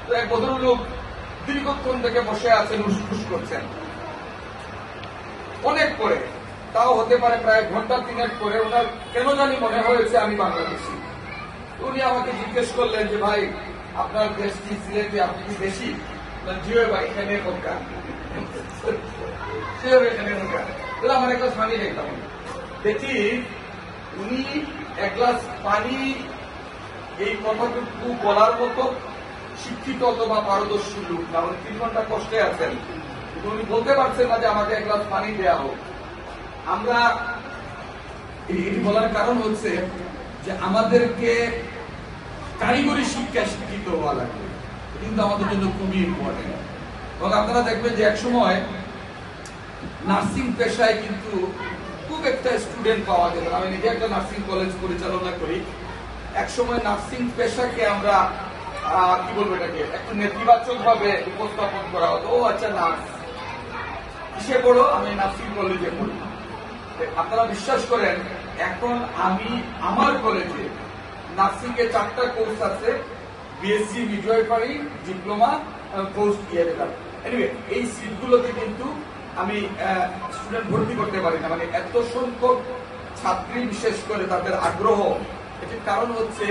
তো এক ভদ্রলোক দীর্ঘক্ষণ থেকে বসে আছেন, উসখুস করছেন। অনেক পরে, তাও হতে পারে প্রায় ঘন্টা 3 পরে, ওনার কেন জানি মনে হয়েছে আমি বাংলাদেশি। উনি আমাকে জিজ্ঞেস করলেন যে ভাই আপনার দেশ কি সিলেটে, আপনি কি দেশি? জিও ভাই এখানে দরকার, এখানে দরকার। তাহলে আমার এক গ্লাস পানি দেখতাম দেখি উনি এক গ্লাস পানি এই কথাটুকু বলার মতো শিক্ষিত অথবা পারদর্শী লোক, কারণ 3 ঘন্টা কষ্টে আছেন, কিন্তু উনি বলতে পারছেন না যে আমাকে এক গ্লাস পানি দেওয়া হোক। আমরা এটি বলার কারণ হচ্ছে যে আমাদেরকে কারিগরি শিক্ষা শিক্ষিত হওয়া লাগবে, কিন্তু আমাদের জন্য খুবই ইম্পর্টেন্ট। এবং আপনারা দেখবেন যে এক সময় নার্সিং পেশায় কিন্তু খুব একটা স্টুডেন্ট পাওয়া যেত। আমি নিজে একটা নার্সিং কলেজ পরিচালনা করি। এক সময় নার্সিং পেশাকে আমরা কি বলবো, এটাকে একটু নেতিবাচক ভাবে উপস্থাপন করা হতো। ও আচ্ছা, নার্স কিসে পড়ো? আমি নার্সিং কলেজে পড়ি। আপনারা বিশ্বাস করেন, এখন আমি আমার কলেজে নার্সিং এর 4টা কোর্স আছে, বিএসসি মিডওয়াইফারি, ডিপ্লোমা, পোস্ট ইয়ার। এনিওয়ে, এই সিটগুলোতে কিন্তু আমি স্টুডেন্ট ভর্তি করতে পারি না। মানে এত সংখ্যক ছাত্রী, বিশেষ করে তাদের আগ্রহ। এটির কারণ হচ্ছে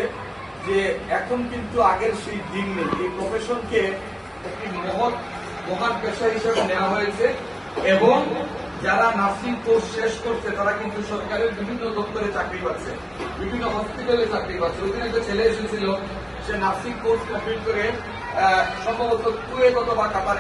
যে এখন কিন্তু আগের সেই দিন নেই। এই প্রফেশনকে একটি মহান পেশা হিসেবে নেওয়া হয়েছে এবং যারা নার্সিং কোর্স শেষ করছে তারা কিন্তু সরকারের বিভিন্ন দপ্তরে চাকরি পাচ্ছে, বিভিন্ন হসপিটালে চাকরি পাচ্ছে। ওই দিন একটা ছেলে এসেছিল, সে নার্সিং কোর্স কমপ্লিট করে সম্ভবত কুয়েত অথবা কাতার